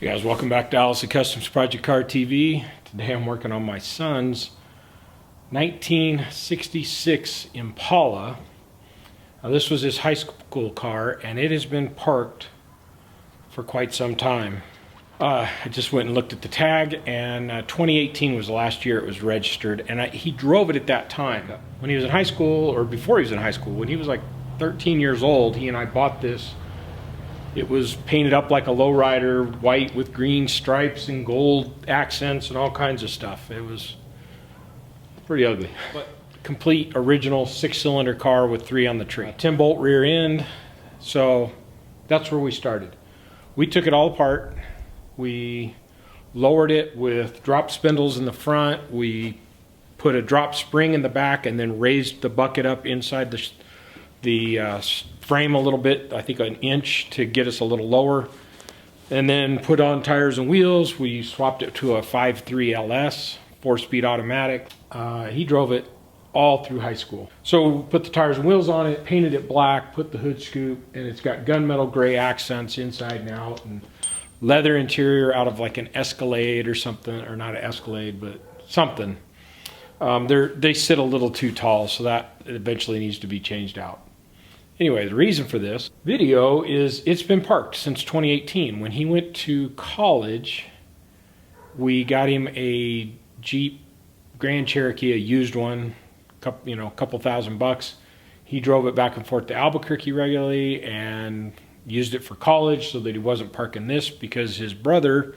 Hey guys, welcome back to Allison Customs Project Car TV. Today I'm working on my son's 1966 Impala. Now this was his high school car and it has been parked for quite some time. I just went and looked at the tag, and 2018 was the last year it was registered, and he drove it at that time. When he was in high school, or before he was in high school, when he was like 13 years old, he and I bought this. It was painted up like a lowrider, white with green stripes and gold accents and all kinds of stuff. It was pretty ugly, but complete original 6-cylinder car with 3 on the tree. 10-bolt rear end. So that's where we started. We took it all apart. We lowered it with drop spindles in the front. We put a drop spring in the back and then raised the bucket up inside the frame a little bit, I think an inch, to get us a little lower, and then put on tires and wheels. We swapped it to a 5.3 LS 4-speed automatic. He drove it all through high school. So we put the tires and wheels on it, painted it black, put the hood scoop, and it's got gunmetal gray accents inside and out, and leather interior out of like an Escalade or something, or not an Escalade, but something. They sit a little too tall, so that eventually needs to be changed out. Anyway, the reason for this video is it's been parked since 2018. When he went to college, we got him a Jeep Grand Cherokee, a used one, a couple $1,000. He drove it back and forth to Albuquerque regularly and used it for college so that he wasn't parking this, because his brother,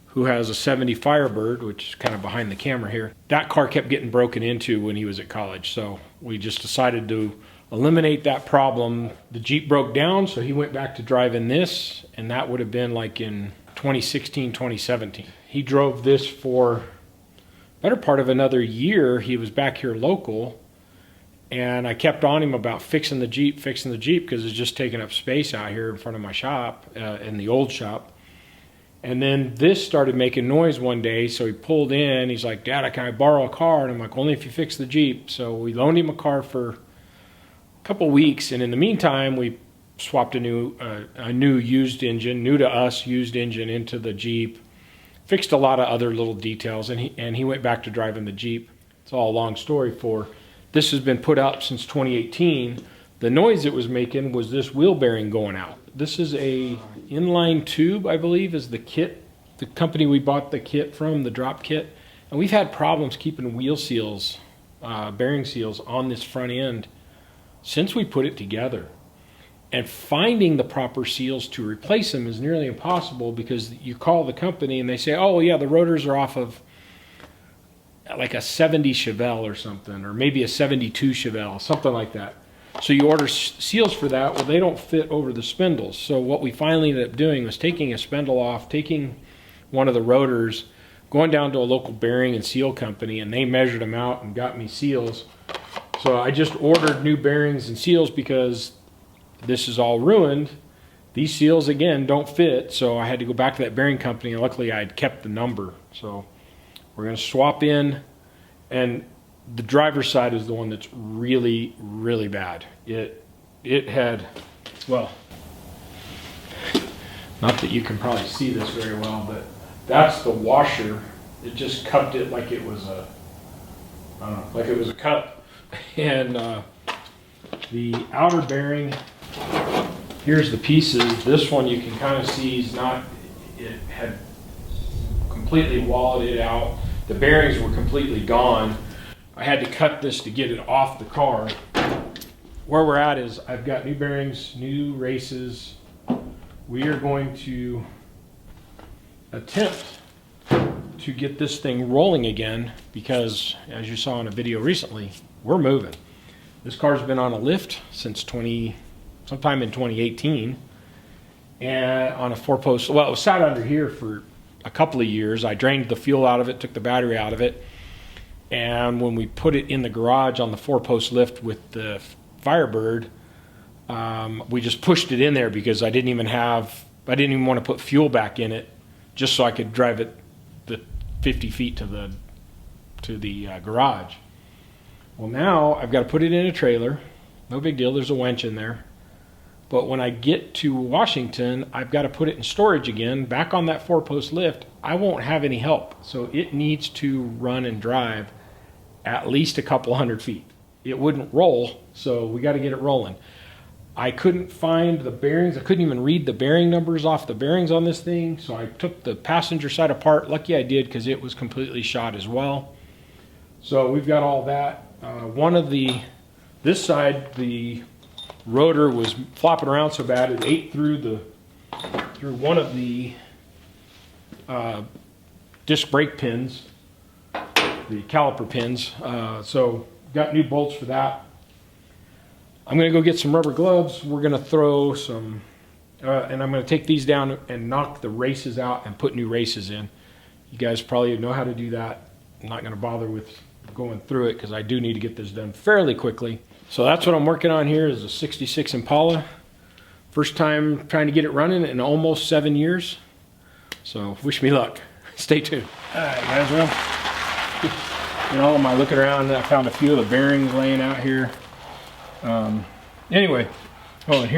who has a 70 Firebird, which is kind of behind the camera here, that car kept getting broken into when he was at college. So we just decided to eliminate that problem. The Jeep broke down, so he went back to driving this, and that would have been like in 2016, 2017. He drove this for better part of another year. He was back here local, and I kept on him about fixing the Jeep, because it's just taking up space out here in front of my shop, in the old shop. And then this started making noise one day, so he pulled in. He's like, "Dad, can I borrow a car?" And I'm like, "Only if you fix the Jeep." So we loaned him a car for couple weeks, and in the meantime we swapped a new used engine, new to us used engine, into the Jeep, fixed a lot of other little details, and he went back to driving the Jeep. It's all a long story for this has been put up since 2018. The noise it was making was this wheel bearing going out. This is a inline tube, I believe, is the kit, the company we bought the kit from, the drop kit, and we've had problems keeping wheel seals, bearing seals on this front end since we put it together, and finding the proper seals to replace them is nearly impossible, because you call the company and they say, "Oh yeah, the rotors are off of like a 70 Chevelle or something, or maybe a 72 Chevelle," something like that. So you order seals for that. Well, they don't fit over the spindles. So what we finally ended up doing was taking a spindle off, taking one of the rotors, going down to a local bearing and seal company, and they measured them out and got me seals. So I just ordered new bearings and seals because this is all ruined. These seals, again, don't fit, so I had to go back to that bearing company, and luckily I had kept the number. So we're going to swap in, and the driver's side is the one that's really, really bad. It had, well, not that you can probably see this very well, but that's the washer. It just cupped it like it was a, I don't know, like it was a cup. And the outer bearing, here's the pieces. This one you can kind of see is not, it had completely walled it out. The bearings were completely gone. I had to cut this to get it off the car. Where we're at is I've got new bearings, new races. We are going to attempt to get this thing rolling again, because as you saw in a video recently, we're moving. This car's been on a lift since sometime in 2018, and on a 4-post, well, it was sat under here for a couple of years. I drained the fuel out of it, took the battery out of it, and when we put it in the garage on the 4-post lift with the Firebird, we just pushed it in there because I didn't even want to put fuel back in it, just so I could drive it the 50 feet to the garage. Well, now I've got to put it in a trailer. No big deal, there's a winch in there. But when I get to Washington, I've got to put it in storage again, back on that 4-post lift. I won't have any help. So it needs to run and drive at least a couple hundred feet. It wouldn't roll, so we got to get it rolling. I couldn't find the bearings. I couldn't even read the bearing numbers off the bearings on this thing. So I took the passenger side apart. Lucky I did, because it was completely shot as well. So we've got all that. This side, the rotor was flopping around so bad it ate through one of the disc brake pins, the caliper pins. So got new bolts for that. I'm going to go get some rubber gloves. We're going to throw some, and I'm going to take these down and knock the races out and put new races in. You guys probably know how to do that. I'm not going to bother with going through it, because I do need to get this done fairly quickly. So that's what I'm working on here, is a 66 Impala. First time trying to get it running in almost 7 years. So wish me luck. Stay tuned. All right, guys, well, in all my looking around, I found a few of the bearings laying out here. Anyway, and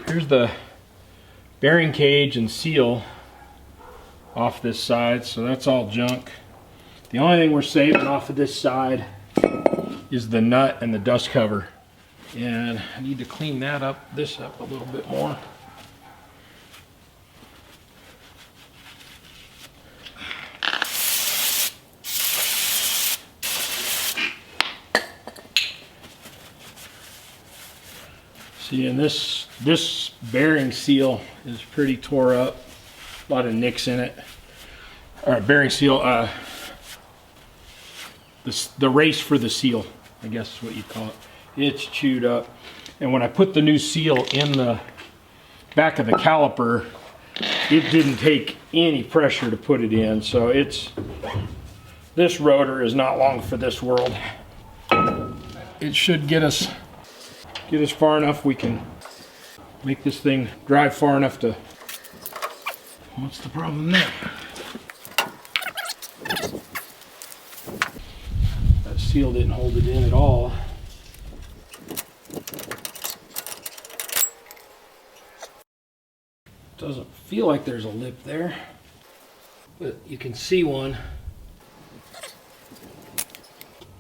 here's the bearing cage and seal off this side, so that's all junk. The only thing we're saving off of this side is the nut and the dust cover, and I need to clean this up a little bit more. See, and this bearing seal is pretty tore up. A lot of nicks in it. All right, bearing seal. The race for the seal, I guess is what you call it. It's chewed up. And when I put the new seal in the back of the caliper, it didn't take any pressure to put it in. So this rotor is not long for this world. It should get us far enough we can make this thing drive far enough to... What's the problem there? That seal didn't hold it in at all. Doesn't feel like there's a lip there, but you can see one.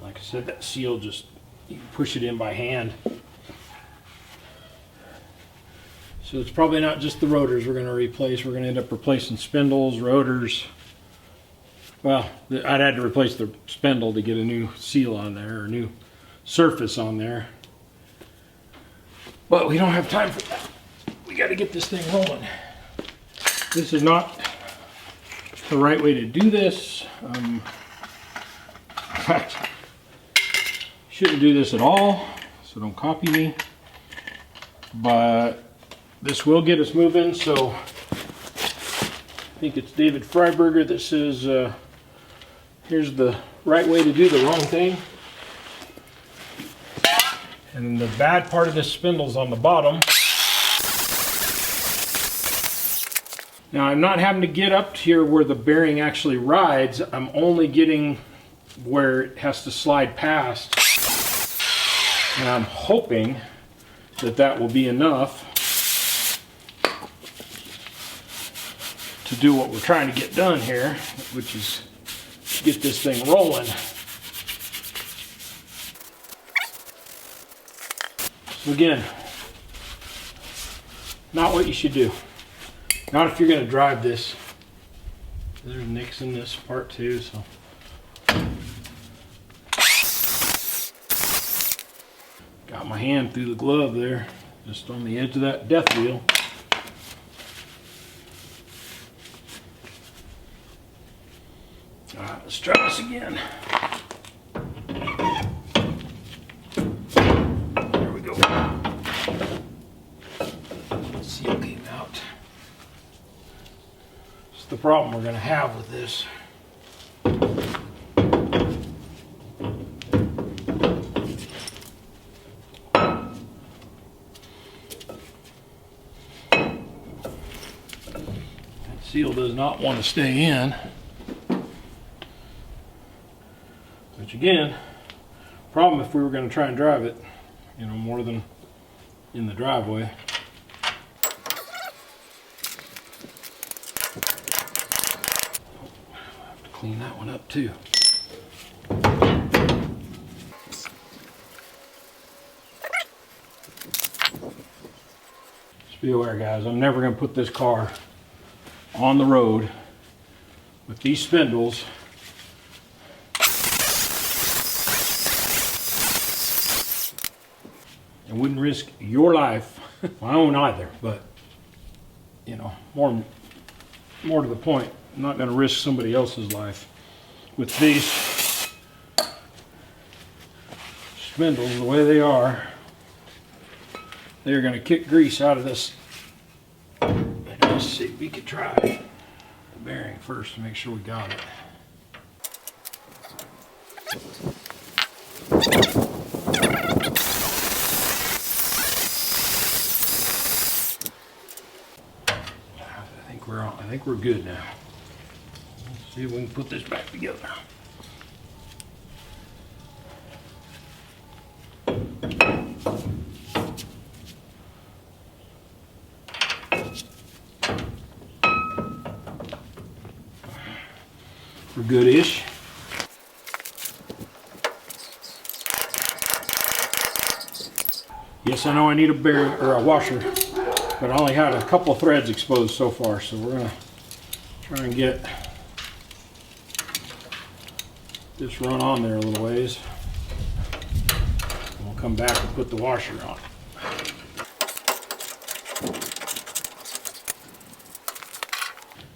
Like I said, that seal just, you can push it in by hand. So it's probably not just the rotors we're going to replace. We're going to end up replacing spindles, rotors. Well, I'd had to replace the spindle to get a new seal on there, or a new surface on there. But we don't have time for that. We got to get this thing rolling. This is not the right way to do this. In fact, shouldn't do this at all, so don't copy me. But this will get us moving. So I think it's David Freiberger that says, here's the right way to do the wrong thing. And the bad part of this spindle's on the bottom. Now I'm not having to get up here where the bearing actually rides. I'm only getting where it has to slide past. And I'm hoping that that will be enough to do what we're trying to get done here, which is get this thing rolling. So again, not what you should do. Not if you're going to drive this. There's nicks in this part too, so. Got my hand through the glove there, just on the edge of that death wheel. All right, let's try this again. There we go. Seal came out. It's the problem we're going to have with this. That seal does not want to stay in. Which again, problem if we were going to try and drive it, you know, more than in the driveway. I'll have to clean that one up too. Just be aware, guys, I'm never going to put this car on the road with these spindles. I wouldn't risk your life, my own either, but you know, more to the point, I'm not going to risk somebody else's life with these spindles the way they are. They're going to kick grease out of this. Let's see, we could try the bearing first to make sure we got it. I think we're good now. Let's see if we can put this back together. We're good-ish. Yes, I know I need a bearing or a washer, but I only had a couple of threads exposed so far, so we're gonna try and get this run on there a little ways. And we'll come back and put the washer on.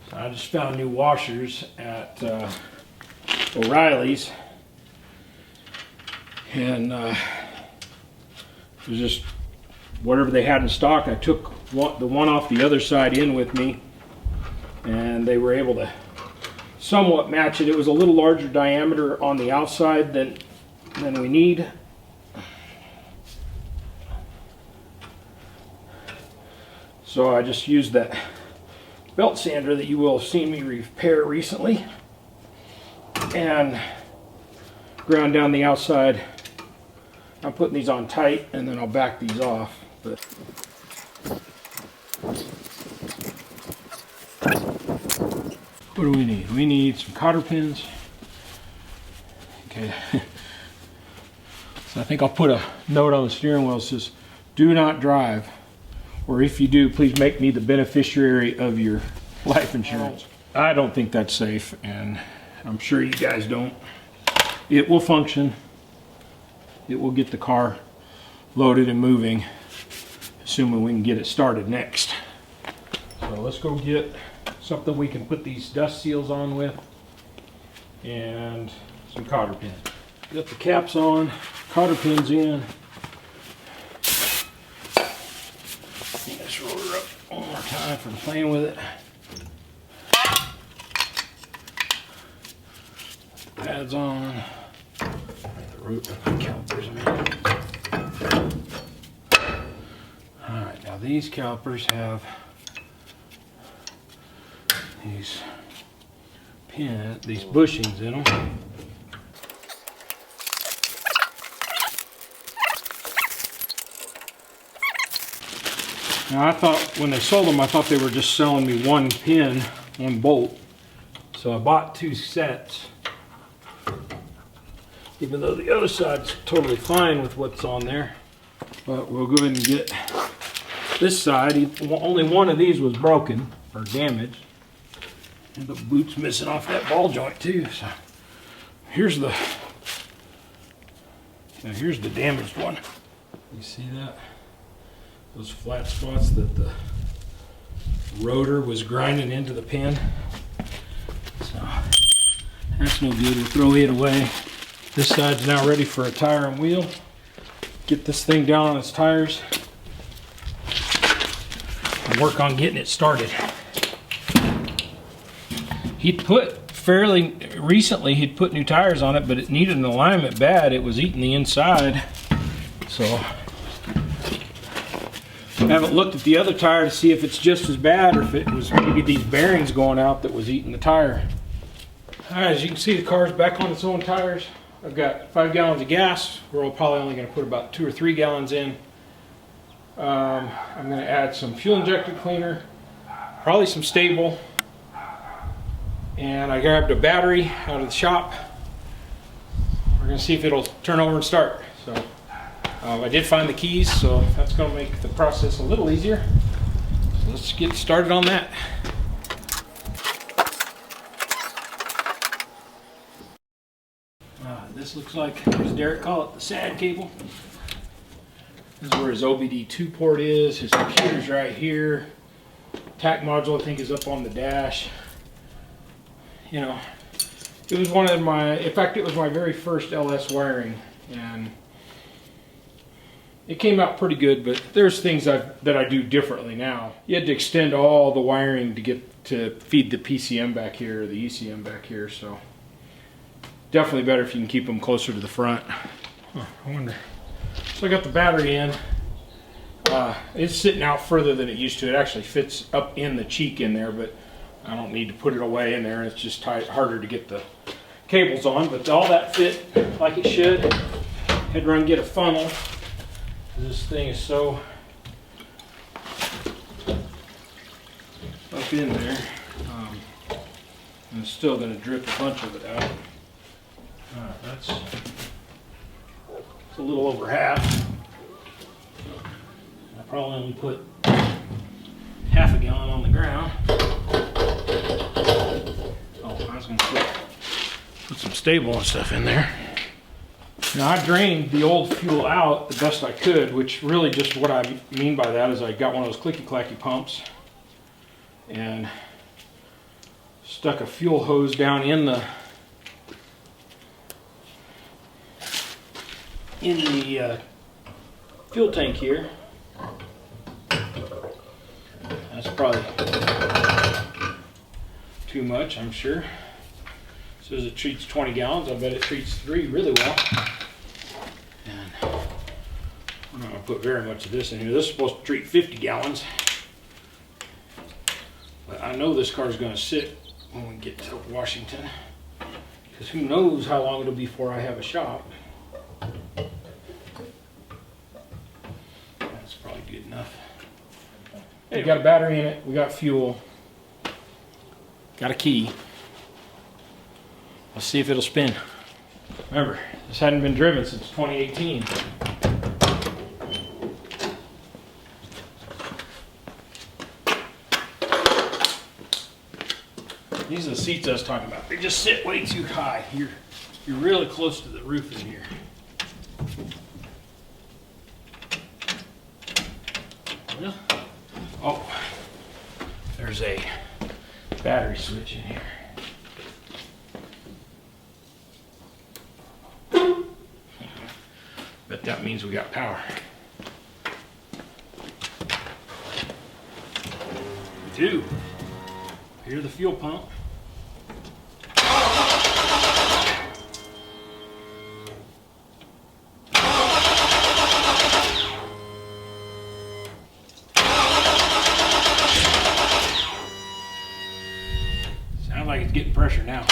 So I just found new washers at O'Reilly's, and it was just whatever they had in stock. I took the one off the other side in with me, and they were able to somewhat match it. It was a little larger diameter on the outside than we need. So I just used that belt sander that you will have seen me repair recently and ground down the outside. I'm putting these on tight and then I'll back these off. But what do we need? We need some cotter pins. Okay. So I think I'll put a note on the steering wheel that says, "Do not drive," or if you do, please make me the beneficiary of your life insurance. I don't think that's safe, and I'm sure you guys don't. It will function. It will get the car loaded and moving, assuming we can get it started next. So let's go get something we can put these dust seals on with and some cotter pins. Get the caps on, cotter pins in. Let's roll her up one more time from playing with it. Put the pads on. The root of the calipers in. Alright, now these calipers have these bushings in them. Now I thought when they sold them, I thought they were just selling me one pin, one bolt. So I bought two sets, even though the other side's totally fine with what's on there. But we'll go ahead and get this side. Only one of these was broken or damaged. And the boot's missing off that ball joint too. So here's the damaged one. You see that? Those flat spots that the rotor was grinding into the pin. So that's no good. We'll throw it away. This side's now ready for a tire and wheel. Get this thing down on its tires and work on getting it started. He'd put fairly recently, he'd put new tires on it, but it needed an alignment bad. It was eating the inside. So I haven't looked at the other tire to see if it's just as bad or if it was maybe these bearings going out that was eating the tire. All right, as you can see, the car's back on its own tires. I've got 5 gallons of gas. We're probably only going to put about 2 or 3 gallons in. I'm going to add some fuel injector cleaner, probably some stable, and I grabbed a battery out of the shop. We're going to see if it'll turn over and start. So I did find the keys, so that's going to make the process a little easier. So let's get started on that. This looks like, as Derek call it, the SAD cable. This is where his OBD2 port is. His computer's right here. TAC module, I think, is up on the dash. You know, it was one of my, in fact, it was my very first LS wiring, and it came out pretty good, but there's things that I do differently now. You had to extend all the wiring to get to feed the PCM back here, or the ECM back here, so definitely better if you can keep them closer to the front. Huh, I wonder. So I got the battery in. It's sitting out further than it used to. It actually fits up in the cheek in there, but I don't need to put it away in there. It's just harder to get the cables on, but all that fit like it should. Had to run get a funnel. This thing is so up in there. And it's still going to drip a bunch of it out. That's a little over half. I probably only put half a gallon on the ground. Oh, I was going to put some stable and stuff in there. Now I drained the old fuel out the best I could, which really just what I mean by that is I got one of those clicky-clacky pumps and stuck a fuel hose down in the fuel tank here. That's probably too much, I'm sure. It says it treats 20 gallons. I bet it treats 3 really well. And I'm not going to put very much of this in here. This is supposed to treat 50 gallons. But I know this car is going to sit when we get to Washington, because who knows how long it'll be before I have a shop. That's probably good enough. Hey, we got a battery in it, we got fuel, got a key. Let's see if it'll spin. Remember, this hadn't been driven since 2018. These are the seats I was talking about. They just sit way too high. You're really close to the roof in here. Well, oh, there's a battery switch in here. Bet that means we got power. We do. Here's the fuel pump. Sounds like it's getting pressure now.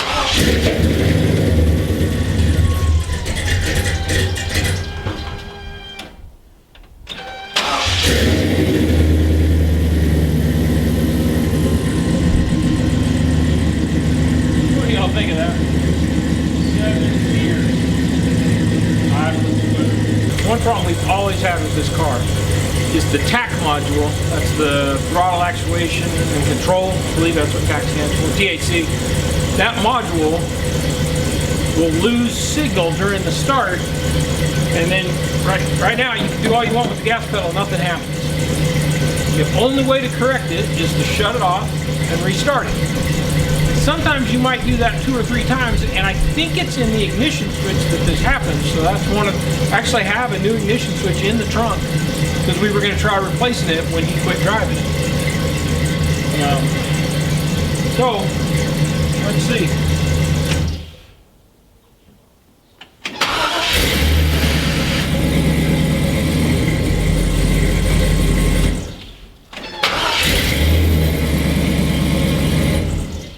Think of that. 7 years. One problem we've always had with this car is the TAC module. That's the throttle actuation and control. I believe that's what TAC stands for. THC. That module will lose signal during the start, and then right now you can do all you want with the gas pedal, nothing happens. The only way to correct it is to shut it off and restart it. Sometimes you might do that 2 or 3 times, and I think it's in the ignition switch that this happens. So that's one of, actually have a new ignition switch in the trunk, because we were going to try replacing it when he quit driving it. So, let's see.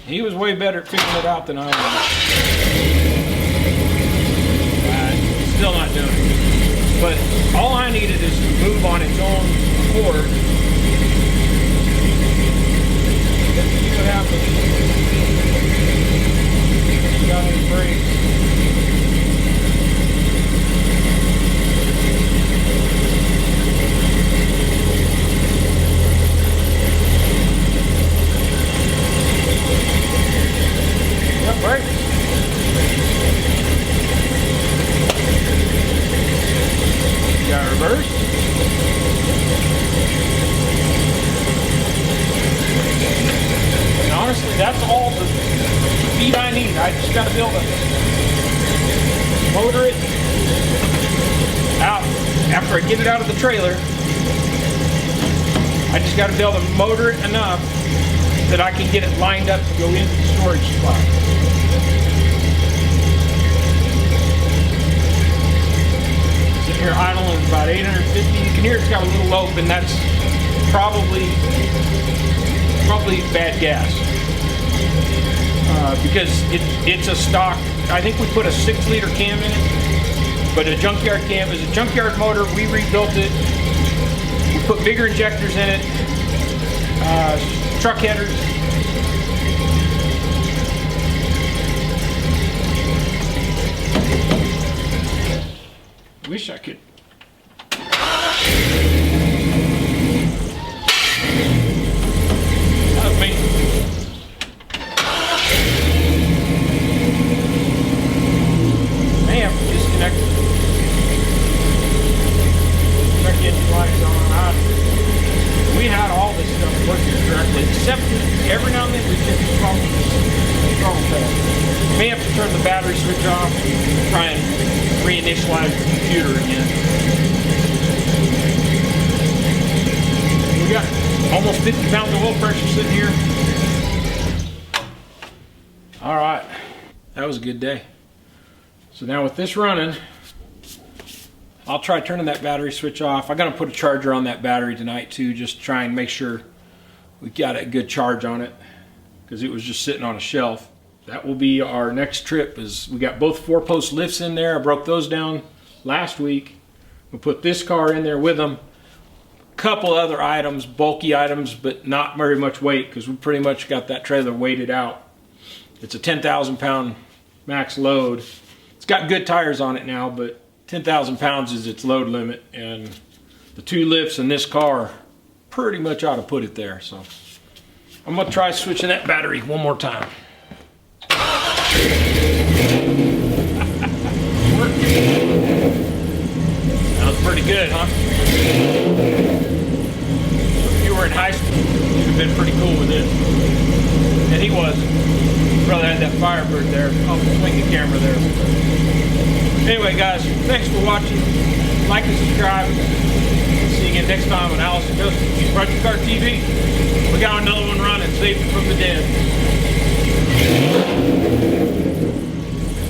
He was way better at figuring it out than I was. Still not doing it. But all I needed is to move on its own forward. Let's see what happens. Got any brakes. Got brakes. Got reverse. And honestly, that's all the speed I need. I just got to be able to motor it out after I get it out of the trailer. I just got to be able to motor it enough that I can get it lined up to go into the storage spot. Sitting here idling about 850. You can hear it's got a little lope, and that's probably bad gas. Because it's a stock. I think we put a 6-liter cam in it, but a junkyard cam is a junkyard motor. We rebuilt it. We put bigger injectors in it, truck headers. Wish I could. That was me. Disconnected. Check engine lights on. We had all this stuff working correctly, except every now and then we get these problems with the throttle pedal. May have to turn the battery switch off, try and reinitialize the computer again. We got almost 50 pounds of oil pressure sitting here. All right, that was a good day. So now with this running, I'll try turning that battery switch off. I'm gonna put a charger on that battery tonight too, just to try and make sure we got a good charge on it, because it was just sitting on a shelf. That will be our next trip. Is we got both 4-post lifts in there. I broke those down last week. We'll put this car in there with them. A couple other items, bulky items, but not very much weight, because we pretty much got that trailer weighted out. It's a 10,000 pound max load. It's got good tires on it now, but 10,000 pounds is its load limit, and the 2 lifts in this car pretty much ought to put it there. So I'm gonna try switching that battery one more time. That was pretty good, huh? If you were in high school, you'd have been pretty cool with this. And he was. Brother had that Firebird there. I'll swing the camera there. Anyway, guys, thanks for watching. Like and subscribe. See you again next time on Alice and Joseph Project Car TV. We got another one running, saved from the dead.